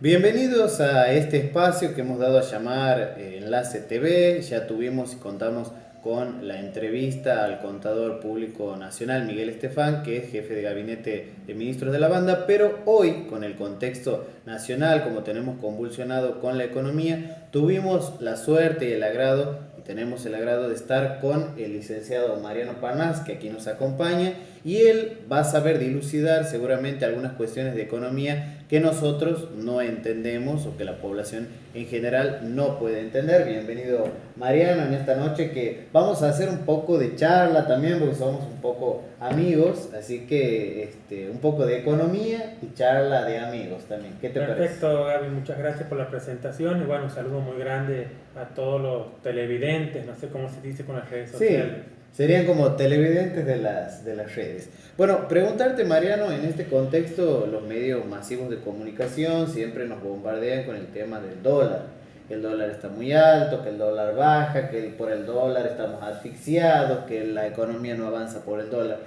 Bienvenidos a este espacio que hemos dado a llamar Enlace TV. Ya tuvimos y contamos con la entrevista al contador público nacional Miguel Estefan, que es jefe de gabinete de ministros de la banda, pero hoy, con el contexto nacional, como tenemos convulsionado con la economía, tuvimos la suerte y el agrado, y tenemos el agrado de estar con el licenciado Mariano Parnás, que aquí nos acompaña, y él va a saber dilucidar seguramente algunas cuestiones de economía que nosotros no entendemos o que la población en general no puede entender. Bienvenido Mariano en esta noche, que vamos a hacer un poco de charla también porque somos un poco amigos, así que un poco de economía y charla de amigos también. ¿Qué te parece? Perfecto, Gaby, muchas gracias por la presentación y bueno, un saludo muy grande a todos los televidentes, no sé cómo se dice con las redes Sí, sociales. serían como televidentes de las redes. Bueno, preguntarte, Mariano, en este contexto, los medios masivos de comunicación siempre nos bombardean con el tema del dólar. Que el dólar está muy alto, que el dólar baja, que por el dólar estamos asfixiados, que la economía no avanza por el dólar.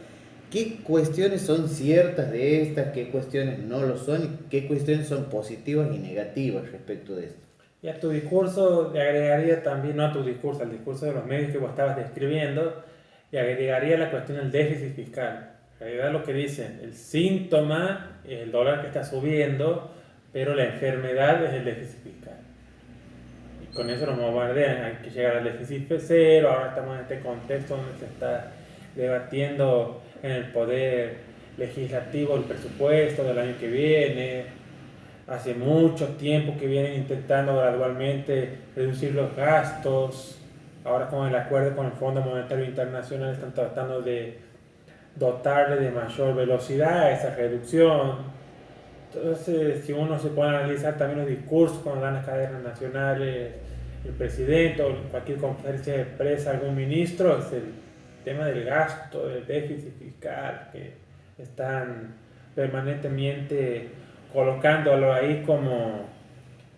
¿Qué cuestiones son ciertas de estas? ¿Qué cuestiones no lo son? ¿Y qué cuestiones son positivas y negativas respecto de esto? Y a tu discurso le agregaría también, no a tu discurso, al discurso de los medios que vos estabas describiendo, y agregaría la cuestión del déficit fiscal. En realidad lo que dicen, el síntoma es el dólar que está subiendo, pero la enfermedad es el déficit fiscal. Y con eso nos bombardean, hay que llegar al déficit cero, ahora estamos en este contexto donde se está debatiendo en el poder legislativo el presupuesto del año que viene. Hace mucho tiempo que vienen intentando gradualmente reducir los gastos. Ahora con el acuerdo con el Fondo Monetario Internacional están tratando de dotarle de mayor velocidad a esa reducción. Entonces, si uno se puede analizar también los discursos cuando dan las cadenas nacionales, el presidente o cualquier conferencia de prensa, algún ministro, es el tema del gasto, del déficit fiscal, que están permanentemente colocándolo ahí como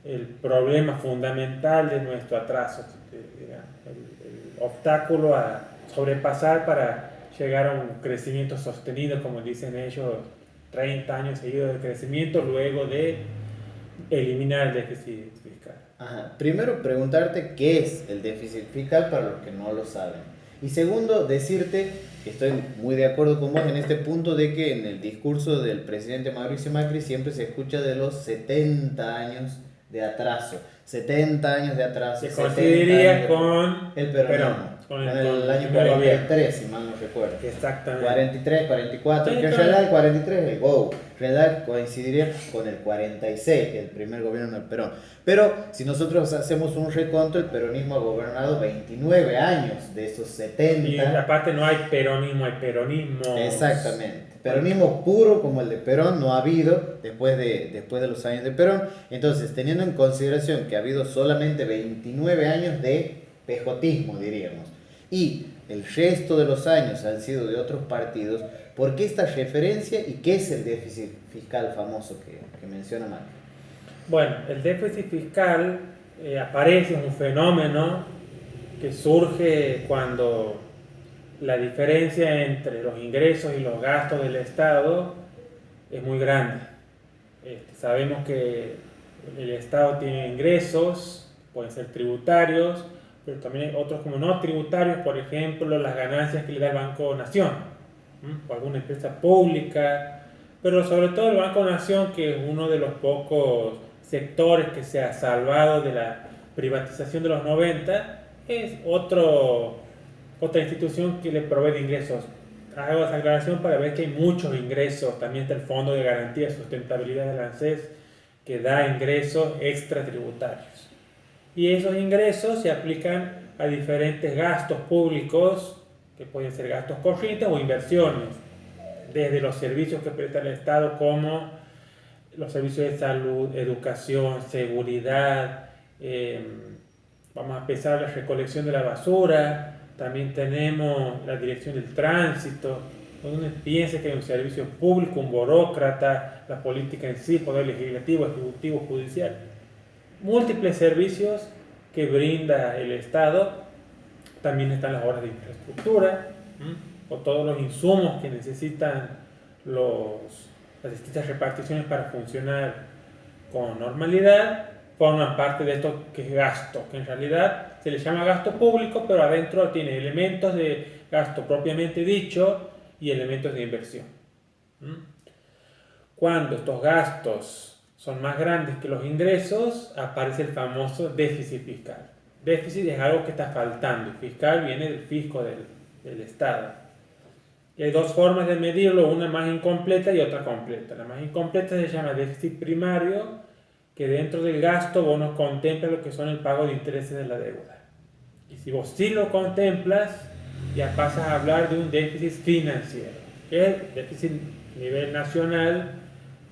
el problema fundamental de nuestro atraso, el obstáculo a sobrepasar para llegar a un crecimiento sostenido, como dicen ellos, 30 años seguidos de crecimiento luego de eliminar el déficit fiscal. Ajá. Primero, preguntarte qué es el déficit fiscal para los que no lo saben. Y segundo, decirte que estoy muy de acuerdo con vos en este punto de que en el discurso del presidente Mauricio Macri siempre se escucha de los 70 años de atraso. 70 años de atraso. Se coincidiría con el peronismo. con Con el el año primer gobierno. 43, si mal no recuerdo. Exactamente. 43, 44, Sí, que en claro. realidad el 43 es el GO. En realidad coincidiría con el 46, que es el primer gobierno del Perón. Pero si nosotros hacemos un reconto, el peronismo ha gobernado 29 años de esos 70. Y aparte no hay peronismo, hay peronismo. Exactamente. Peronismo puro como el de Perón no ha habido después de los años de Perón. Entonces, teniendo en consideración que ha habido solamente 29 años de pejotismo, diríamos, y el resto de los años han sido de otros partidos, ¿por qué esta referencia y qué es el déficit fiscal famoso que menciona Macri? Bueno, el déficit fiscal aparece, es un fenómeno que surge cuando la diferencia entre los ingresos y los gastos del Estado es muy grande. Sabemos que el Estado tiene ingresos, pueden ser tributarios, pero también hay otros como no tributarios, por ejemplo, las ganancias que le da el Banco Nación, o alguna empresa pública, pero sobre todo el Banco Nación, que es uno de los pocos sectores que se ha salvado de la privatización de los 90, es otra institución que le provee de ingresos. Hago esa aclaración para ver que hay muchos ingresos. También está el Fondo de Garantía y Sustentabilidad del ANSES, que da ingresos extra tributarios. Y esos ingresos se aplican a diferentes gastos públicos, que pueden ser gastos corrientes o inversiones, desde los servicios que presta el Estado como los servicios de salud, educación, seguridad, vamos a empezar la recolección de la basura, también tenemos la dirección del tránsito, donde uno piensa que hay un servicio público, un burócrata, la política en sí, poder legislativo, ejecutivo, judicial, múltiples servicios que brinda el Estado. También están las obras de infraestructura, o todos los insumos que necesitan las distintas reparticiones para funcionar con normalidad, forman parte de esto que es gasto, que en realidad se le llama gasto público, pero adentro tiene elementos de gasto propiamente dicho y elementos de inversión. Cuando estos gastos son más grandes que los ingresos, aparece el famoso déficit fiscal. Déficit es algo que está faltando, y fiscal viene del fisco del Estado. Y hay dos formas de medirlo, una más incompleta y otra completa. La más incompleta se llama déficit primario, que dentro del gasto vos no contemplas lo que son el pago de intereses de la deuda. Y si vos sí lo contemplas, ya pasas a hablar de un déficit financiero, que es el déficit a nivel nacional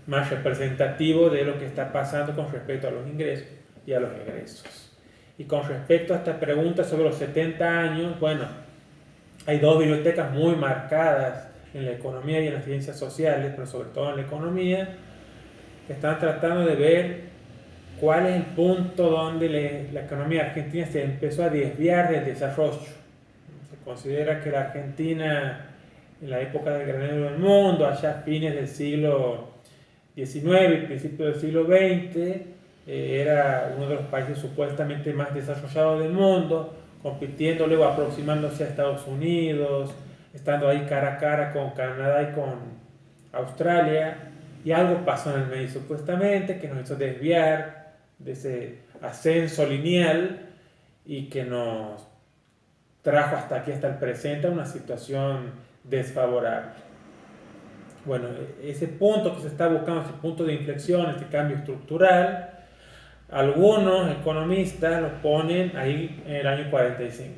más representativo de lo que está pasando con respecto a los ingresos y a los egresos. Y con respecto a esta pregunta sobre los 70 años, bueno, hay dos bibliotecas muy marcadas en la economía y en las ciencias sociales, pero sobre todo en la economía, que están tratando de ver cuál es el punto donde la economía argentina se empezó a desviar del desarrollo. Se considera que la Argentina, en la época del granero del mundo, allá a fines del siglo XIX y principios del siglo XX, era uno de los países supuestamente más desarrollados del mundo, compitiendo, luego aproximándose a Estados Unidos, estando ahí cara a cara con Canadá y con Australia, y algo pasó en el medio supuestamente que nos hizo desviar de ese ascenso lineal y que nos trajo hasta aquí, hasta el presente, a una situación desfavorable. Bueno, ese punto que se está buscando, ese punto de inflexión, este cambio estructural, algunos economistas lo ponen ahí en el año 45.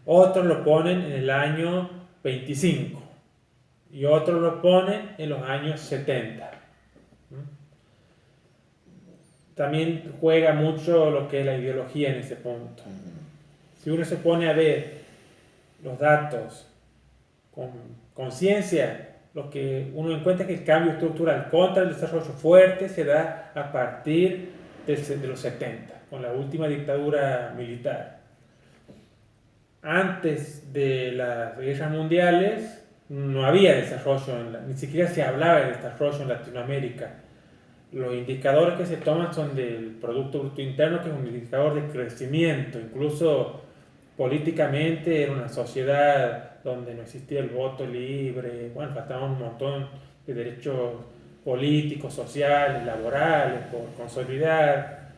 Otros lo ponen en el año 25. Y otros lo ponen en los años 70. También juega mucho lo que es la ideología en ese punto. Si uno se pone a ver los datos con conciencia, lo que uno encuentra es que el cambio estructural contra el desarrollo fuerte se da a partir de los 70, con la última dictadura militar. Antes de las guerras mundiales no había desarrollo, ni siquiera se hablaba de desarrollo en Latinoamérica. Los indicadores que se toman son del Producto Bruto Interno, que es un indicador de crecimiento. Incluso políticamente era una sociedad donde no existía el voto libre, bueno, faltaban un montón de derechos políticos, sociales, laborales por consolidar.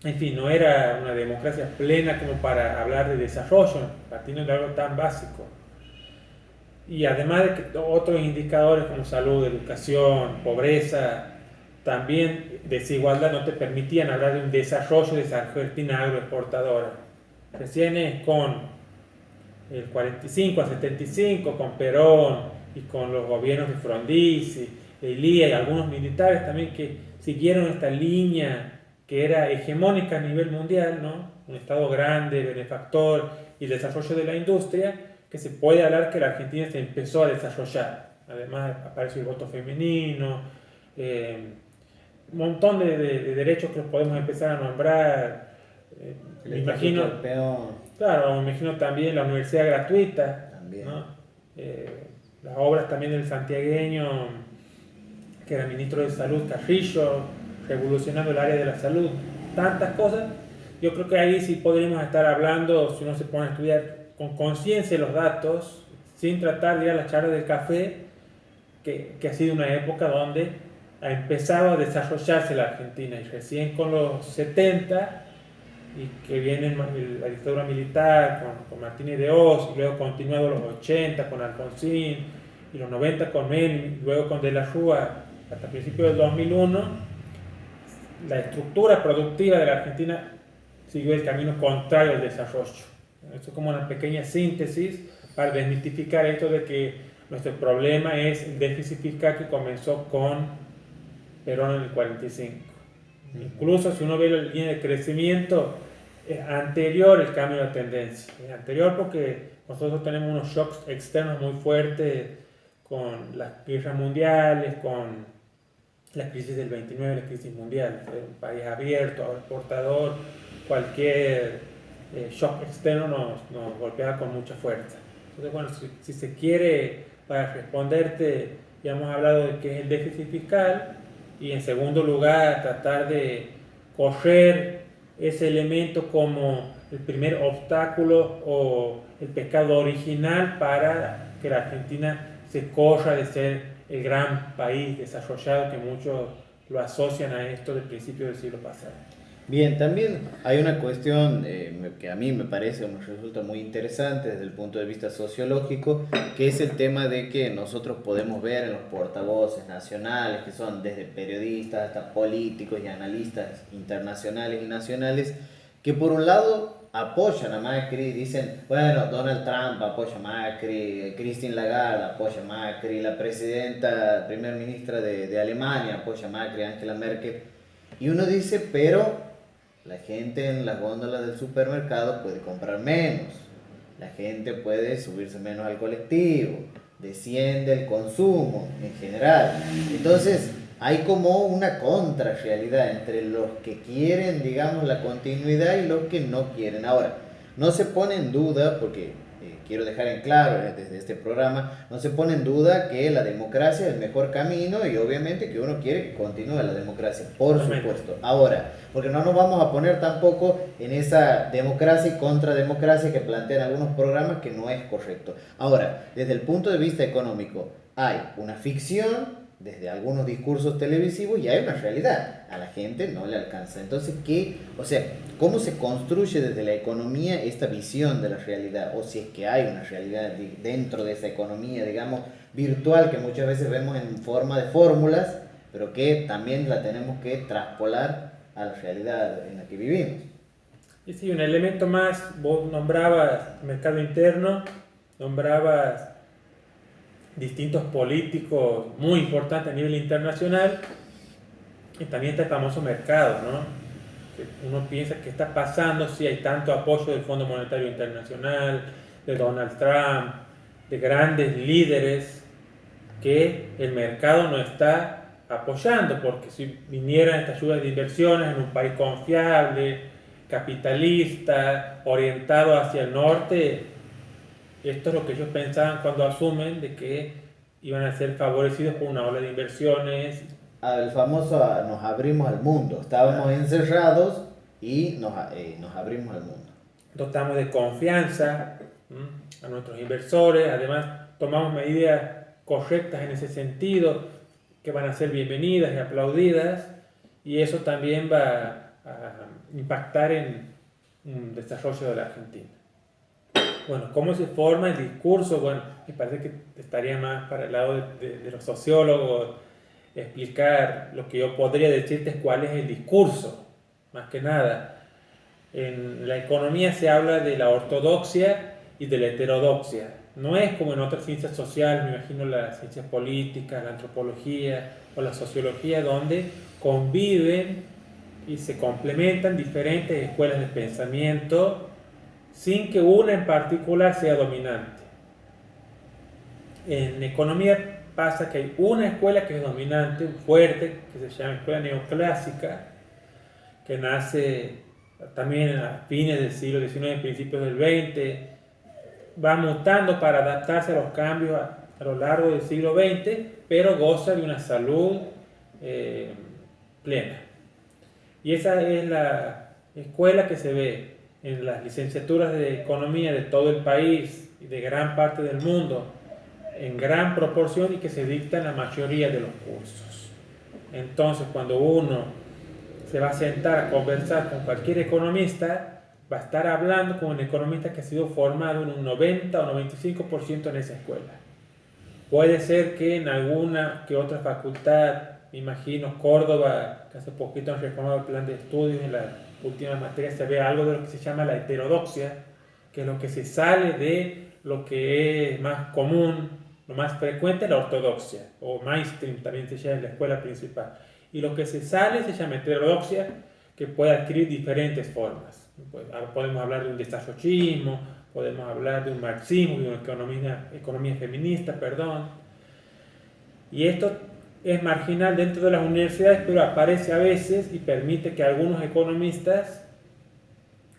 En fin, no era una democracia plena como para hablar de desarrollo, partiendo de algo tan básico. Y además de que otros indicadores como salud, educación, pobreza, también desigualdad, no te permitían hablar de un desarrollo de esa Argentina agroexportadora. Recién es con el 45 al 75, con Perón y con los gobiernos de Frondizi, de Ilía y algunos militares también que siguieron esta línea que era hegemónica a nivel mundial, ¿no? Un Estado grande, benefactor y el desarrollo de la industria, que se puede hablar que la Argentina se empezó a desarrollar. Además apareció el voto femenino, un montón de derechos que los podemos empezar a nombrar. Me imagino, claro, me imagino también la universidad gratuita, también, ¿no? Las obras también del santiagueño, que era ministro de Salud, Carrillo, revolucionando el área de la salud, tantas cosas. Yo creo que ahí sí podríamos estar hablando, si uno se pone a estudiar con conciencia los datos, sin tratar de ir a la charla del café, que ha sido una época donde ha empezado a desarrollarse la Argentina, y recién con los 70, y que viene la dictadura militar con Martínez de Oz, y luego continuado los 80 con Alfonsín, y los 90 con Menem, y luego con De la Rúa, hasta principios del 2001, la estructura productiva de la Argentina siguió el camino contrario al desarrollo. Esto es como una pequeña síntesis para desmitificar esto de que nuestro problema es el déficit fiscal que comenzó con Perón en el 45. Incluso si uno ve la línea de crecimiento, es anterior el cambio de tendencia. Es anterior porque nosotros tenemos unos shocks externos muy fuertes con las guerras mundiales, con la crisis del 29, la crisis mundial. Un país abierto, agroexportador, cualquier shock externo nos golpea con mucha fuerza. Entonces, bueno, si se quiere, para responderte, ya hemos hablado de qué es el déficit fiscal, y en segundo lugar tratar de correr ese elemento como el primer obstáculo o el pecado original para que la Argentina se corra de ser el gran país desarrollado que muchos lo asocian a esto del principio del siglo pasado. Bien, también hay una cuestión que a mí me parece o me resulta muy interesante desde el punto de vista sociológico, que es el tema de que nosotros podemos ver en los portavoces nacionales, que son desde periodistas hasta políticos y analistas internacionales y nacionales, que por un lado apoyan a Macri, dicen, bueno, Donald Trump apoya a Macri, Christine Lagarde apoya a Macri, la primer ministra de Alemania apoya a Macri, Angela Merkel, y uno dice, pero la gente en las góndolas del supermercado puede comprar menos, la gente puede subirse menos al colectivo, desciende el consumo en general. Entonces hay como una contrarrealidad entre los que quieren, digamos, la continuidad y los que no quieren. Ahora, no se pone en duda, porque quiero dejar en claro desde este programa, no se pone en duda que la democracia es el mejor camino y obviamente que uno quiere que continúe la democracia, por supuesto. Ahora, porque no nos vamos a poner tampoco en esa democracia y contrademocracia que plantean algunos programas, que no es correcto. Ahora, desde el punto de vista económico, hay una ficción desde algunos discursos televisivos y hay una realidad, a la gente no le alcanza. Entonces, ¿cómo se construye desde la economía esta visión de la realidad? O si es que hay una realidad dentro de esa economía, digamos, virtual, que muchas veces vemos en forma de fórmulas, pero que también la tenemos que traspolar a la realidad en la que vivimos. Y sí, un elemento más, vos nombrabas mercado interno, nombrabas distintos políticos muy importantes a nivel internacional, y también está el famoso mercado, ¿no? Que uno piensa que está pasando si hay tanto apoyo del Fondo Monetario Internacional, de Donald Trump, de grandes líderes, que el mercado no está apoyando, porque si vinieran estas ayudas de inversiones en un país confiable, capitalista, orientado hacia el norte, esto es lo que ellos pensaban cuando asumen de que iban a ser favorecidos por una ola de inversiones. El famoso nos abrimos al mundo. Estábamos encerrados y nos abrimos al mundo. Dotamos de confianza a nuestros inversores, además tomamos medidas correctas en ese sentido que van a ser bienvenidas y aplaudidas, y eso también va a impactar en un desarrollo de la Argentina. Bueno, ¿cómo se forma el discurso? Bueno, me parece que estaría más para el lado de los sociólogos explicar. Lo que yo podría decirte es cuál es el discurso, más que nada. En la economía se habla de la ortodoxia y de la heterodoxia. No es como en otras ciencias sociales, me imagino las ciencias políticas, la antropología o la sociología, donde conviven y se complementan diferentes escuelas de pensamiento sin que una en particular sea dominante. En economía pasa que hay una escuela que es dominante, fuerte, que se llama escuela neoclásica, que nace también a fines del siglo XIX, principios del XX, va mutando para adaptarse a los cambios a lo largo del siglo XX, pero goza de una salud plena. Y esa es la escuela que se ve en las licenciaturas de economía de todo el país y de gran parte del mundo, en gran proporción, y que se dicta en la mayoría de los cursos. Entonces, cuando uno se va a sentar a conversar con cualquier economista, va a estar hablando con un economista que ha sido formado en un 90 o 95% en esa escuela. Puede ser que en alguna que otra facultad, me imagino Córdoba, que hace poquito han reformado el plan de estudios, en la última materia se ve algo de lo que se llama la heterodoxia, que es lo que se sale de lo que es más común, lo más frecuente, la ortodoxia, o mainstream también se llama en la escuela principal. Y lo que se sale se llama heterodoxia, que puede adquirir diferentes formas. Podemos hablar de un desarrollismo, podemos hablar de un marxismo, de una economía feminista, perdón. Y esto es marginal dentro de las universidades, pero aparece a veces y permite que algunos economistas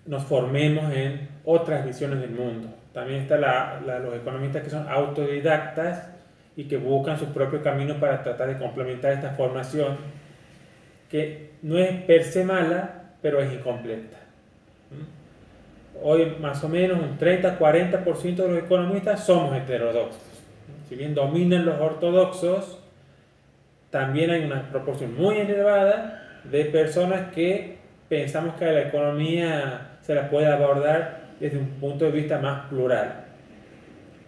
nos formemos en otras visiones del mundo. También están los economistas que son autodidactas y que buscan su propio camino para tratar de complementar esta formación que no es per se mala, pero es incompleta. Hoy más o menos un 30-40% de los economistas somos heterodoxos. Si bien dominan los ortodoxos, también hay una proporción muy elevada de personas que pensamos que la economía se la puede abordar desde un punto de vista más plural.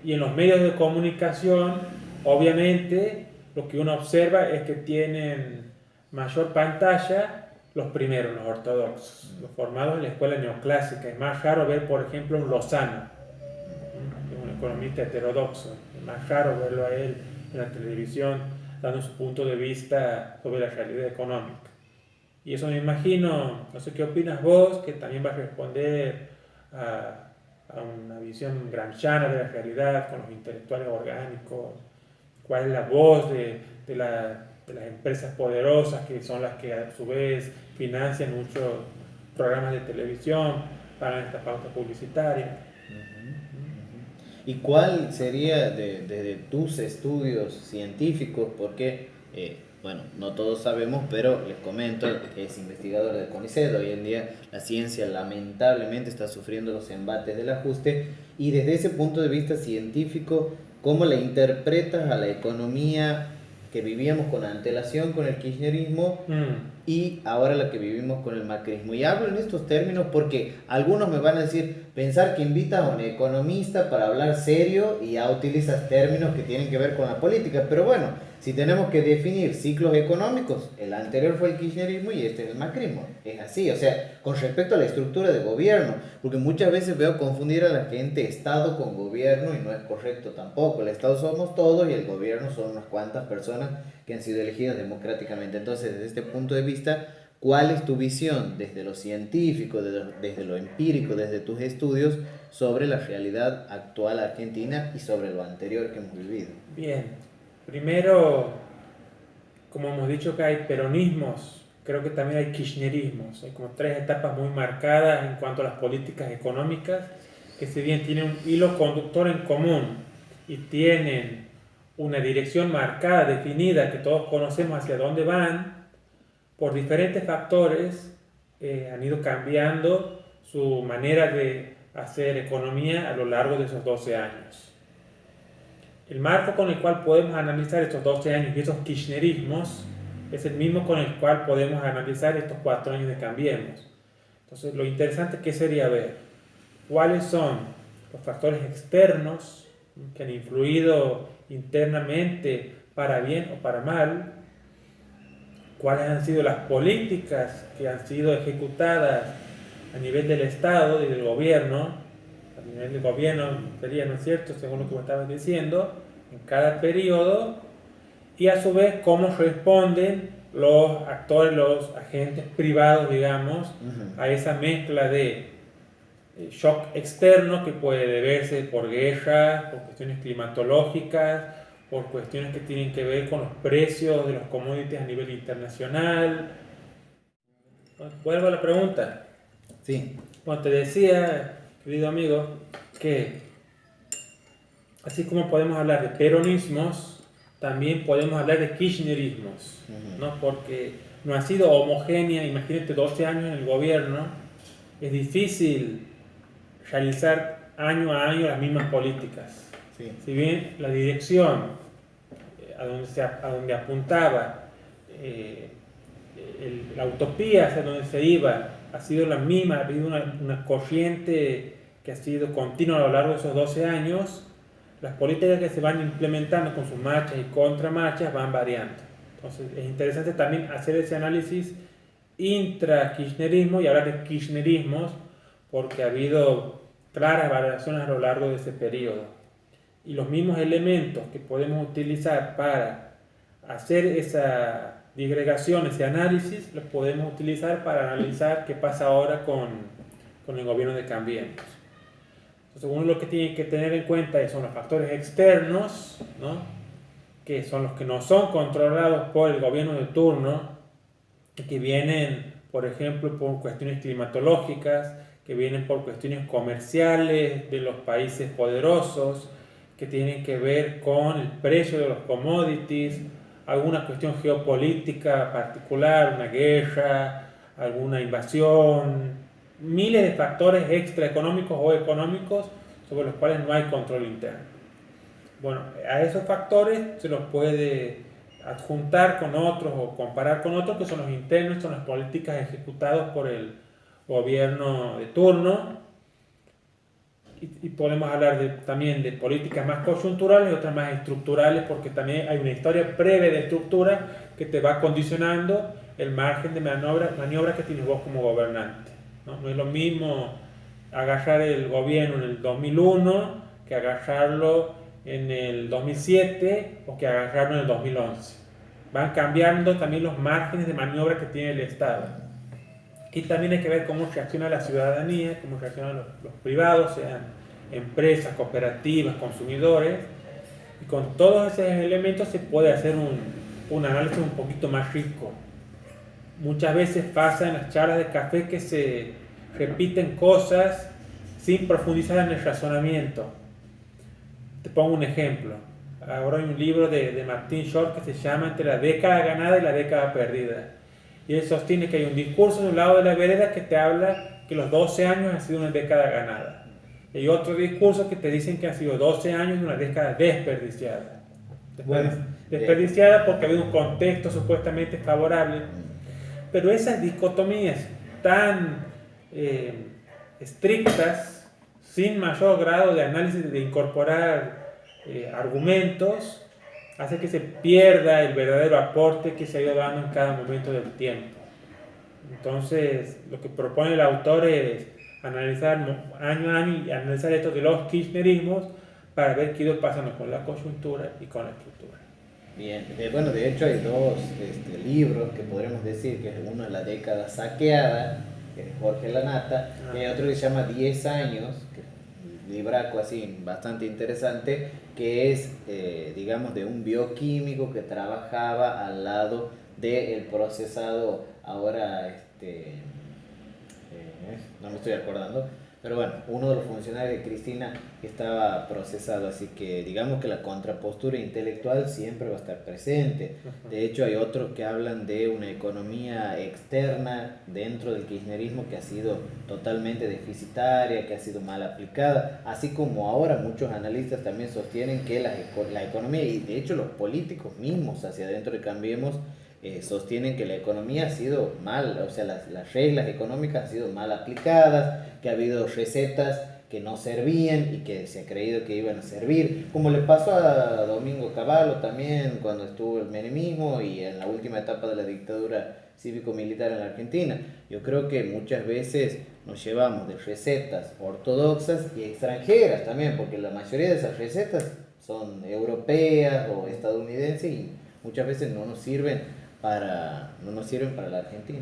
Y en los medios de comunicación, obviamente, lo que uno observa es que tienen mayor pantalla los primeros, los ortodoxos, los formados en la escuela neoclásica. Es más raro ver, por ejemplo, un Lozano, que es un economista heterodoxo. Es más raro verlo a él en la televisión dando su punto de vista sobre la realidad económica. Y eso me imagino, no sé qué opinas vos, que también vas a responder a una visión gramsciana de la realidad con los intelectuales orgánicos. ¿Cuál es la voz de las empresas poderosas que son las que a su vez financian muchos programas de televisión, pagan esta pauta publicitaria? ¿Y cuál sería desde tus estudios científicos? Porque, bueno, no todos sabemos, pero les comento que es investigador del CONICET. Hoy en día la ciencia lamentablemente está sufriendo los embates del ajuste, y desde ese punto de vista científico, ¿cómo la interpretas a la economía que vivíamos con antelación con el kirchnerismo y ahora la que vivimos con el macrismo? Y hablo en estos términos porque algunos me van a decir, pensar que invitas a un economista para hablar serio y ya utilizas términos que tienen que ver con la política. Pero bueno, si tenemos que definir ciclos económicos, el anterior fue el kirchnerismo y este es el macrismo. Es así, o sea, con respecto a la estructura de gobierno, porque muchas veces veo confundir a la gente Estado con gobierno y no es correcto tampoco. El Estado somos todos y el gobierno son unas cuantas personas que han sido elegidas democráticamente. Entonces, desde este punto de vista, ¿cuál es tu visión desde lo científico, desde lo empírico, desde tus estudios sobre la realidad actual argentina y sobre lo anterior que hemos vivido? Bien, primero, como hemos dicho que hay peronismos, creo que también hay kirchnerismos. Hay como tres etapas muy marcadas en cuanto a las políticas económicas, que si bien tienen un hilo conductor en común y tienen una dirección marcada, definida, que todos conocemos hacia dónde van, por diferentes factores han ido cambiando su manera de hacer economía a lo largo de esos 12 años. El marco con el cual podemos analizar estos 12 años y esos kirchnerismos es el mismo con el cual podemos analizar estos 4 años de Cambiemos. Entonces, lo interesante que sería ver cuáles son los factores externos que han influido internamente para bien o para mal, cuáles han sido las políticas que han sido ejecutadas a nivel del Estado y del gobierno. A nivel del gobierno sería, ¿no es cierto?, según lo que me estabas diciendo, en cada periodo, y a su vez cómo responden los actores, los agentes privados, digamos, a esa mezcla de shock externo que puede deberse por guerra, por cuestiones climatológicas, por cuestiones que tienen que ver con los precios de los commodities a nivel internacional. Vuelvo a la pregunta. Sí. Bueno, te decía, querido amigo, que así como podemos hablar de peronismos, también podemos hablar de kirchnerismos, ¿no? Porque no ha sido homogénea. Imagínate 12 años en el gobierno, es difícil realizar año a año las mismas políticas. Sí. Si bien la dirección a donde apuntaba, la utopía hacia donde se iba, ha sido la misma, ha habido una corriente que ha sido continua a lo largo de esos 12 años. Las políticas que se van implementando con sus marchas y contramarchas van variando. Entonces es interesante también hacer ese análisis intra-kirchnerismo y hablar de kirchnerismos, porque ha habido claras variaciones a lo largo de ese periodo. Y los mismos elementos que podemos utilizar para hacer esa disgregación, ese análisis, los podemos utilizar para analizar qué pasa ahora con el gobierno de Cambiemos. Entonces, uno lo que tiene que tener en cuenta son los factores externos, ¿no?, que son los que no son controlados por el gobierno de turno, y que vienen, por ejemplo, por cuestiones climatológicas, que vienen por cuestiones comerciales de los países poderosos, que tienen que ver con el precio de los commodities alguna cuestión geopolítica particular, una guerra, alguna invasión, miles de factores extraeconómicos o económicos sobre los cuales no hay control interno. Bueno, a esos factores se los puede adjuntar con otros o comparar con otros que son los internos, son las políticas ejecutadas por el gobierno de turno, y podemos hablar también de políticas más coyunturales y otras más estructurales, porque también hay una historia breve de estructura que te va condicionando el margen de maniobra que tienes vos como gobernante, ¿no? No es lo mismo agarrar el gobierno en el 2001 que agarrarlo en el 2007 o que agarrarlo en el 2011. Van cambiando también los márgenes de maniobra que tiene el Estado. Y también hay que ver cómo reacciona la ciudadanía, cómo reaccionan los privados, sean empresas, cooperativas, consumidores. Y con todos esos elementos se puede hacer un análisis un poquito más rico. Muchas veces pasa en las charlas de café que se repiten cosas sin profundizar en el razonamiento. Te pongo un ejemplo. Ahora hay un libro de Martin Short que se llama Entre la década ganada y la década perdida. Y él sostiene que hay un discurso de un lado de la vereda que te habla que los 12 años han sido una década ganada. Y hay otro discurso que te dicen que han sido 12 años de una década desperdiciada. Desperdiciada porque ha habido un contexto supuestamente favorable. Pero esas dicotomías tan estrictas, sin mayor grado de análisis, de incorporar argumentos, hace que se pierda el verdadero aporte que se ha ido dando en cada momento del tiempo. Entonces, lo que propone el autor es analizar año a año y analizar esto de los kirchnerismos para ver qué ha ido pasando con la coyuntura y con la estructura. Bien, bueno, de hecho hay dos libros que podremos decir, que uno es La década saqueada, que es Jorge Lanata, y hay otro que se llama 10 años, que es un libraco así bastante interesante, que es, digamos, de un bioquímico que trabajaba al lado del procesado, ahora, no me estoy acordando, pero bueno, uno de los funcionarios de Cristina estaba procesado, así que digamos que la contrapostura intelectual siempre va a estar presente. De hecho, hay otros que hablan de una economía externa dentro del kirchnerismo que ha sido totalmente deficitaria, que ha sido mal aplicada, así como ahora muchos analistas también sostienen que la economía, y de hecho los políticos mismos hacia adentro de Cambiemos, sostienen que la economía ha sido mal, o sea, las reglas económicas han sido mal aplicadas, que ha habido recetas que no servían y que se ha creído que iban a servir, como le pasó a Domingo Cavallo también cuando estuvo el menemismo y en la última etapa de la dictadura cívico-militar en la Argentina. Yo creo que muchas veces nos llevamos de recetas ortodoxas y extranjeras también, porque la mayoría de esas recetas son europeas o estadounidenses y muchas veces no nos sirven para la Argentina.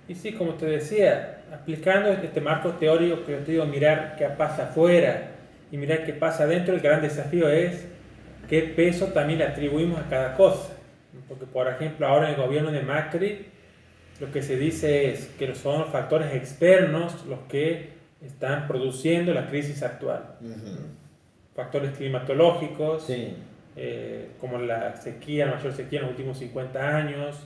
Y sí, como te decía, aplicando este marco teórico que yo te digo, mirar qué pasa afuera y mirar qué pasa adentro, el gran desafío es qué peso también le atribuimos a cada cosa. Porque, por ejemplo, ahora en el gobierno de Macri, lo que se dice es que son los factores externos los que están produciendo la crisis actual. Factores climatológicos, sí. Como la mayor sequía en los últimos 50 años,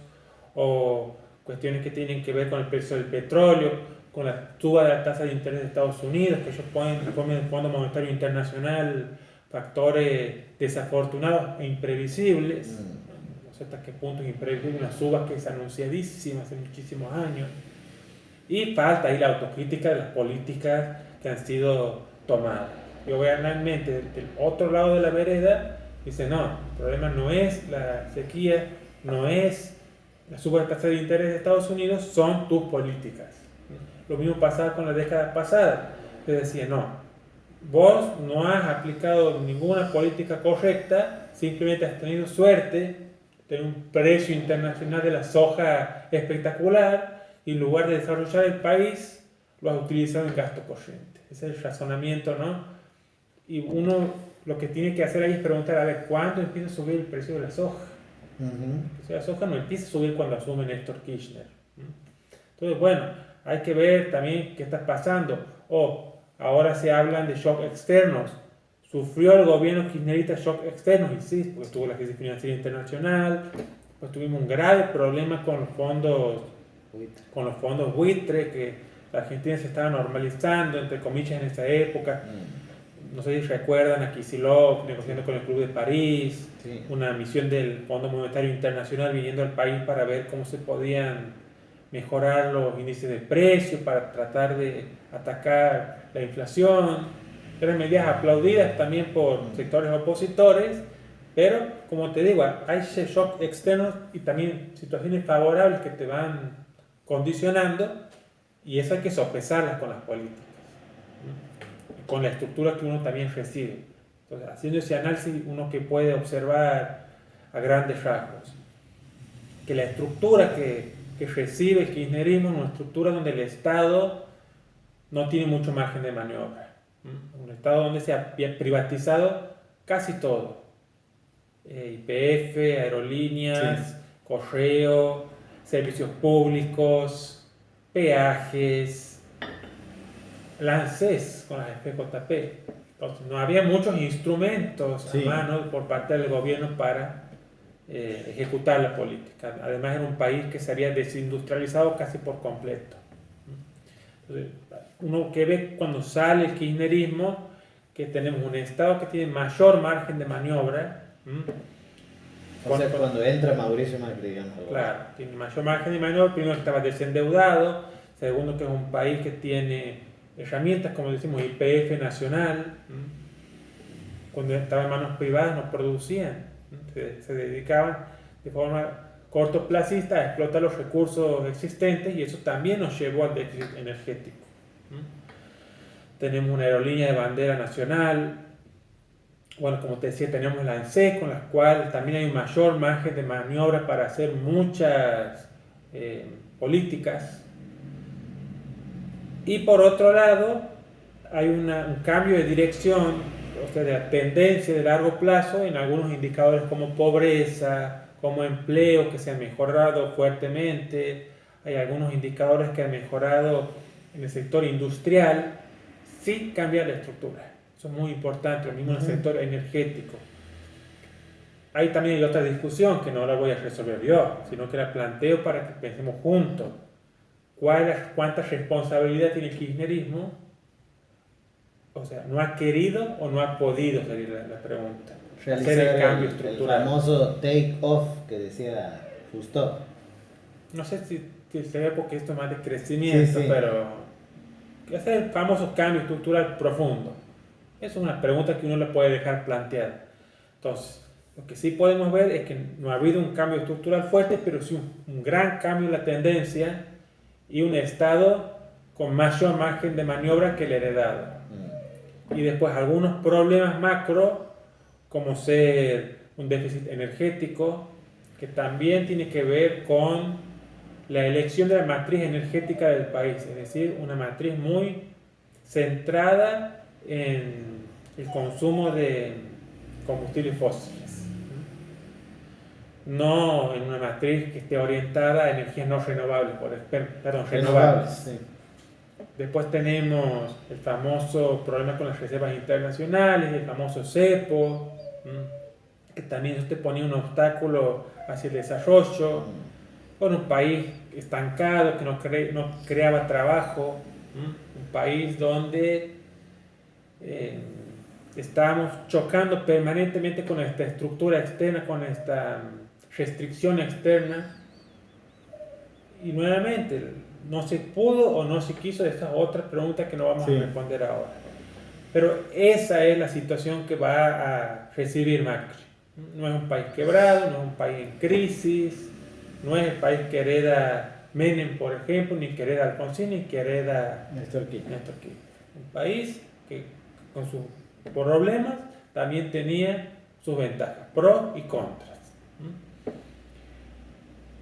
o cuestiones que tienen que ver con el precio del petróleo, con la suba de la tasa de interés de Estados Unidos, que ellos ponen en el Fondo Monetario Internacional factores desafortunados e imprevisibles. No sé hasta qué punto es imprevisible, una suba que es anunciadísima hace muchísimos años. Y falta ahí la autocrítica de las políticas que han sido tomadas. Y obviamente del otro lado de la vereda dice, no, el problema no es la sequía, no es la suba de tasa de interés de Estados Unidos, son tus políticas. Lo mismo pasaba con la década pasada. Te decía, no, vos no has aplicado ninguna política correcta, simplemente has tenido suerte, tener un precio internacional de la soja espectacular, y en lugar de desarrollar el país, lo has utilizado en gasto corriente. Ese es el razonamiento, ¿no? Y uno lo que tiene que hacer ahí es preguntar, a ver, ¿cuándo empieza a subir el precio de la soja? El precio de la soja no empieza a subir cuando asume Néstor Kirchner. Entonces, bueno, hay que ver también qué está pasando. Ahora se hablan de shocks externos. ¿Sufrió el gobierno kirchnerista shock externo? Y sí, porque tuvo la crisis financiera internacional, pues tuvimos un grave problema con los fondos buitre, que la Argentina se estaba normalizando, entre comillas, en esa época. No sé si recuerdan a Kicillof negociando con el Club de París, sí, una misión del Fondo Monetario Internacional viniendo al país para ver cómo se podían mejorar los índices de precios, para tratar de atacar la inflación. Eran medidas aplaudidas también por sectores opositores, pero como te digo, hay shock externos y también situaciones favorables que te van condicionando, y eso hay que sopesarlas con las políticas, con la estructura que uno también recibe. Entonces, haciendo ese análisis, uno que puede observar a grandes rasgos que la estructura que recibe el kirchnerismo es una estructura donde el Estado no tiene mucho margen de maniobra. Un Estado donde se ha privatizado casi todo. YPF, aerolíneas, sí, correo, servicios públicos, peajes, la ANSES con las FJP. Entonces, no había muchos instrumentos sí. a mano por parte del gobierno para ejecutar la política. Además, era un país que se había desindustrializado casi por completo. Entonces, uno que ve cuando sale el kirchnerismo que tenemos un Estado que tiene mayor margen de maniobra. O sea, cuando entra Mauricio Macri, digamos. Claro, tiene mayor margen de maniobra. Primero, que estaba desendeudado. Segundo, que es un país que tiene herramientas, como decimos, YPF nacional. Cuando estaba en manos privadas no producían, se dedicaban de forma cortoplacista a explotar los recursos existentes, y eso también nos llevó al déficit energético. Tenemos una aerolínea de bandera nacional. Bueno, como te decía, tenemos la ANSES, con la cual también hay un mayor margen de maniobra para hacer muchas políticas. Y por otro lado, hay un cambio de dirección, o sea, de la tendencia de largo plazo en algunos indicadores como pobreza, como empleo, que se han mejorado fuertemente. Hay algunos indicadores que han mejorado en el sector industrial. Sí cambia la estructura. Eso es muy importante, lo mismo en el sector energético. Ahí también hay otra discusión que no la voy a resolver yo, sino que la planteo para que pensemos juntos. ¿Cuánta responsabilidad tiene el kirchnerismo? O sea, ¿no ha querido o no ha podido, sería la pregunta? Realizar hacer el cambio estructural. El famoso take off que decía Justo. No sé si se ve porque esto es más de crecimiento, Sí, sí. pero hacer el famoso cambio estructural profundo. Es una pregunta que uno le puede dejar planteada. Entonces, lo que sí podemos ver es que no ha habido un cambio estructural fuerte, pero sí un gran cambio en la tendencia y un Estado con mayor margen de maniobra que el heredado. Y después algunos problemas macro, como ser un déficit energético, que también tiene que ver con la elección de la matriz energética del país, es decir, una matriz muy centrada en el consumo de combustibles fósiles, no en una matriz que esté orientada a energías no renovables, renovables. Sí. Después tenemos el famoso problema con las reservas internacionales, el famoso cepo, que también te ponía un obstáculo hacia el desarrollo. Con un país estancado que no creaba trabajo, un país donde estábamos chocando permanentemente con esta estructura externa, con esta restricción externa, y nuevamente no se pudo o no se quiso. Esas otras preguntas que no vamos a responder ahora, pero esa es la situación que va a recibir Macri. No es un país quebrado, no es un país en crisis, no es el país que hereda Menem, por ejemplo, ni que hereda Alfonsín, ni que hereda Néstor Kirchner. Un país que con sus problemas también tenía sus ventajas, pros y contras.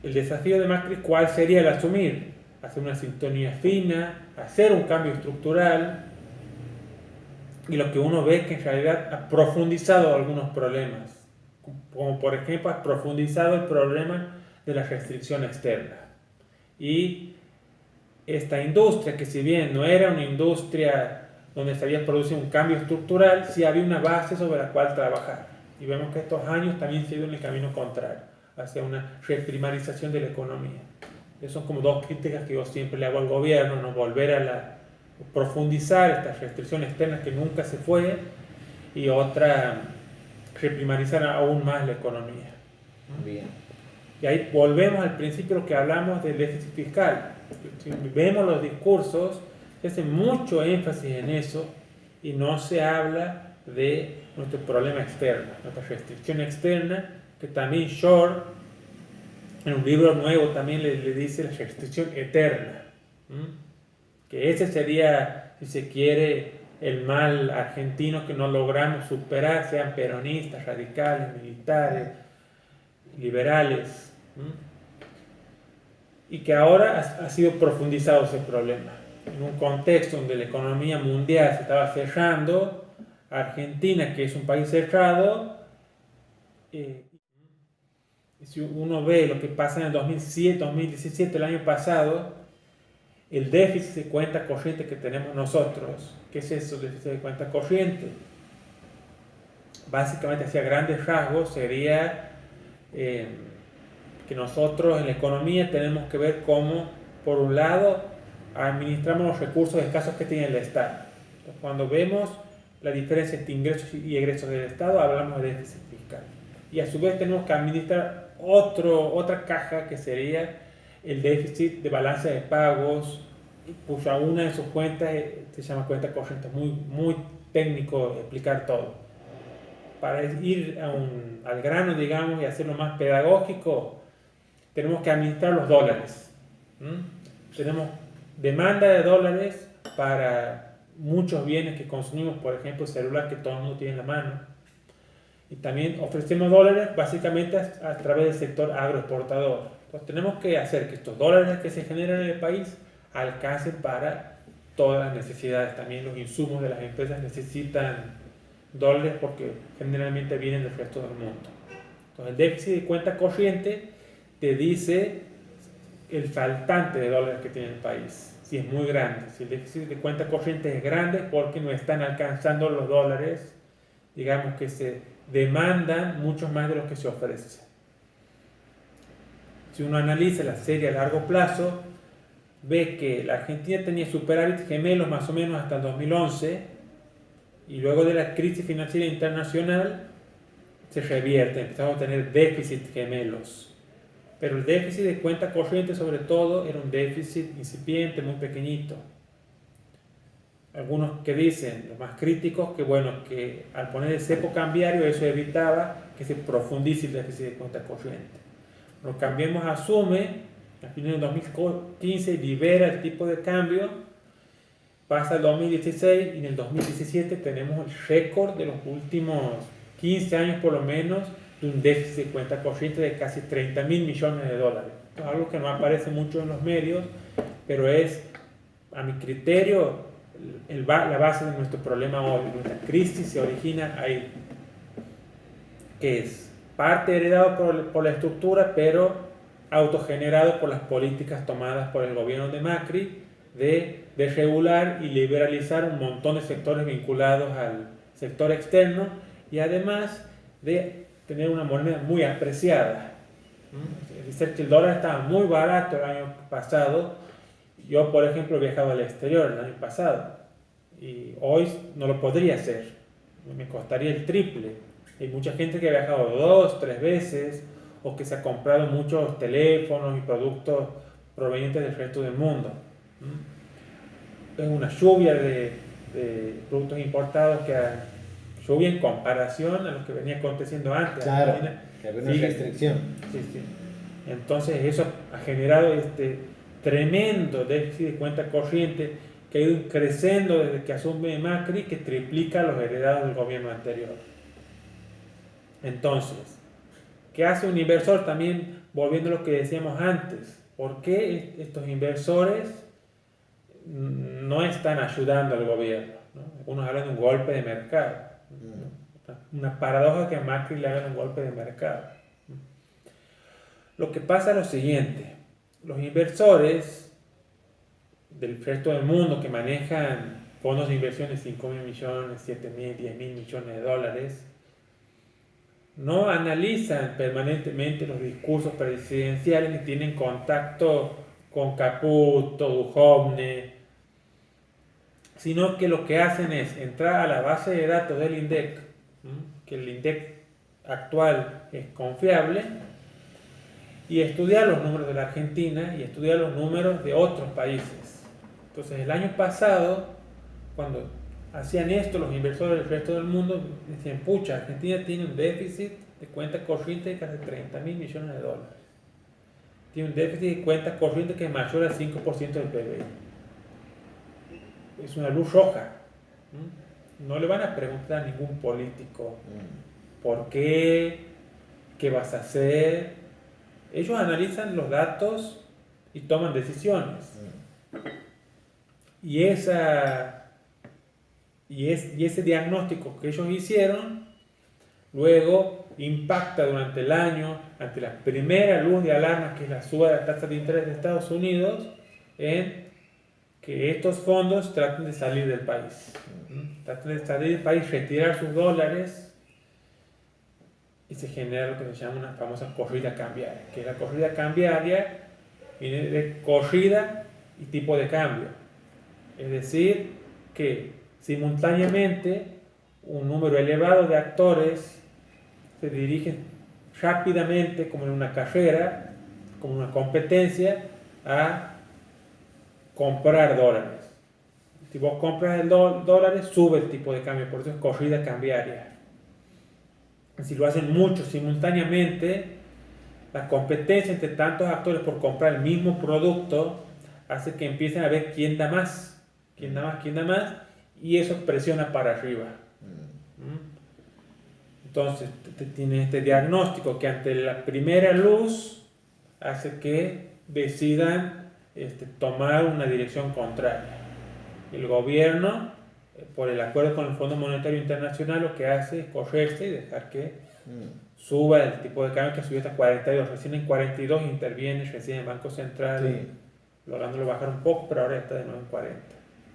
El desafío de Macri, ¿cuál sería el asumir? Hacer una sintonía fina, hacer un cambio estructural, y lo que uno ve es que en realidad ha profundizado algunos problemas, como por ejemplo ha profundizado el problema de la restricción externa. Y esta industria, que si bien no era una industria donde se había producido un cambio estructural, sí había una base sobre la cual trabajar. Y vemos que estos años también se ha ido en el camino contrario, hacia una reprimarización de la economía. Esas son como dos críticas que yo siempre le hago al gobierno, ¿no? Volver a profundizar estas restricciones externas que nunca se fue, y otra, reprimarizar aún más la economía. Bien. Y ahí volvemos al principio lo que hablamos del déficit fiscal. Si vemos los discursos, se hace mucho énfasis en eso y no se habla de nuestro problema externo, nuestra restricción externa, que también Shore, en un libro nuevo, también le dice la restricción eterna. Que ese sería, si se quiere, el mal argentino que no logramos superar, sean peronistas, radicales, militares, liberales. Y que ahora ha sido profundizado ese problema. En un contexto donde la economía mundial se estaba cerrando, Argentina, que es un país cerrado, si uno ve lo que pasa en el 2017, el año pasado, el déficit de cuenta corriente que tenemos nosotros, ¿qué es eso, déficit de cuenta corriente? Básicamente, hacia grandes rasgos, sería que nosotros en la economía tenemos que ver cómo, por un lado, administramos los recursos escasos que tiene el Estado. Entonces, cuando vemos la diferencia entre ingresos y egresos del Estado, hablamos de déficit fiscal. Y a su vez tenemos que administrar otra caja que sería el déficit de balance de pagos, cuya una de sus cuentas se llama cuenta corriente. Muy técnico explicar todo. Para ir al grano, digamos, y hacerlo más pedagógico, tenemos que administrar los dólares. Tenemos demanda de dólares para muchos bienes que consumimos, por ejemplo, el celular que todo el mundo tiene en la mano. Y también ofrecemos dólares básicamente a través del sector agroexportador. Entonces tenemos que hacer que estos dólares que se generan en el país alcancen para todas las necesidades. También los insumos de las empresas necesitan dólares porque generalmente vienen del resto del mundo. Entonces el déficit de cuenta corriente te dice el faltante de dólares que tiene el país, si es muy grande. Si el déficit de cuenta corriente es grande, porque no están alcanzando los dólares, digamos que se demandan muchos más de los que se ofrecen. Si uno analiza la serie a largo plazo, ve que la Argentina tenía superávit gemelos más o menos hasta el 2011, y luego de la crisis financiera internacional se revierte, empezamos a tener déficit gemelos. Pero el déficit de cuenta corriente, sobre todo, era un déficit incipiente, muy pequeñito. Algunos que dicen, los más críticos, que bueno, que al poner el cepo cambiario eso evitaba que se profundice el déficit de cuenta corriente. Lo Cambiemos asume, a finales de 2015 libera el tipo de cambio, pasa el 2016 y en el 2017 tenemos el récord de los últimos 15 años por lo menos, de un déficit de cuenta corriente de casi 30.000 millones de dólares. Esto es algo que no aparece mucho en los medios, pero es, a mi criterio, la base de nuestro problema hoy. Nuestra crisis se origina ahí, que es parte heredado por la estructura, pero autogenerado por las políticas tomadas por el gobierno de Macri de regular y liberalizar un montón de sectores vinculados al sector externo, y además de tener una moneda muy apreciada. Es decir, que el dólar estaba muy barato el año pasado. Yo, por ejemplo, he viajado al exterior el año pasado y hoy no lo podría hacer. Me costaría el triple. Hay mucha gente que ha viajado 2, 3 veces o que se ha comprado muchos teléfonos y productos provenientes del resto del mundo. Es una lluvia de productos importados que lluvia en comparación a lo que venía aconteciendo antes. Claro, que había una restricción. Sí. Entonces eso ha generado este tremendo déficit de cuenta corriente que ha ido creciendo desde que asume Macri, que triplica los heredados del gobierno anterior. Entonces, ¿qué hace un inversor? También, volviendo a lo que decíamos antes, ¿por qué estos inversores no están ayudando al gobierno? ¿No? Algunos hablan de un golpe de mercado. Una paradoja que a Macri le hagan un golpe de mercado. Lo que pasa es lo siguiente: los inversores del resto del mundo que manejan fondos de inversión de 5.000 millones, 7.000, 10.000 millones de dólares, no analizan permanentemente los discursos presidenciales ni tienen contacto con Caputo, Duhovne, sino que lo que hacen es entrar a la base de datos del INDEC, que el INDEC actual es confiable, y estudiar los números de la Argentina y estudiar los números de otros países. Entonces, el año pasado, cuando hacían esto los inversores del resto del mundo, decían, pucha, Argentina tiene un déficit de cuenta corriente de casi 30.000 millones de dólares. Tiene un déficit de cuenta corriente que es mayor al 5% del PBI. Es una luz roja. No le van a preguntar a ningún político por qué, qué vas a hacer. Ellos analizan los datos y toman decisiones. Y ese diagnóstico que ellos hicieron luego impacta durante el año ante la primera luz de alarma, que es la suba de la tasa de interés de Estados Unidos, en que estos fondos traten de salir del país. Traten de salir del país, retirar sus dólares, y se genera lo que se llama una famosa corrida cambiaria, que la corrida cambiaria viene de corrida y tipo de cambio. Es decir, que simultáneamente un número elevado de actores se dirigen rápidamente, como en una carrera, como una competencia, a comprar dólares. Si vos compras el dólares, sube el tipo de cambio, por eso es corrida cambiaria. Si lo hacen muchos simultáneamente, la competencia entre tantos actores por comprar el mismo producto hace que empiecen a ver quién da más, quién da más, quién da más, y eso presiona para arriba. Entonces, tiene este diagnóstico que ante la primera luz hace que decidan tomar una dirección contraria. El gobierno, por el acuerdo con el Fondo Monetario Internacional, lo que hace es correrse y dejar que suba el tipo de cambio, que subió hasta 42. Recién en 42 interviene, recién el Banco Central, lográndolo bajar un poco, pero ahora está de nuevo en 40.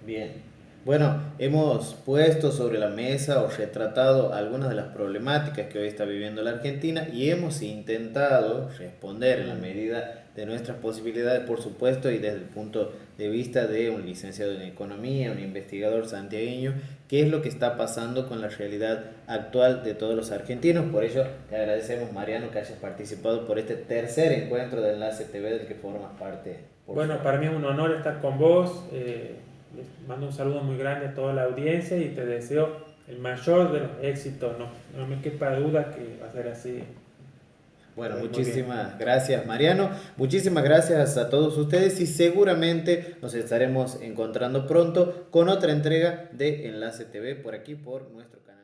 Bien. Bueno, hemos puesto sobre la mesa o retratado algunas de las problemáticas que hoy está viviendo la Argentina y hemos intentado responder en la medida de nuestras posibilidades, por supuesto, y desde el punto de vista de un licenciado en economía, un investigador santiagueño, qué es lo que está pasando con la realidad actual de todos los argentinos. Por ello, te agradecemos, Mariano, que hayas participado por este tercer encuentro de Enlace TV del que formas parte. Bueno, para mí es un honor estar con vos. Les mando un saludo muy grande a toda la audiencia y te deseo el mayor de los éxitos. No me quepa duda que va a ser así. Bueno, muchísimas gracias, Mariano. Muchísimas gracias a todos ustedes y seguramente nos estaremos encontrando pronto con otra entrega de Enlace TV por aquí, por nuestro canal.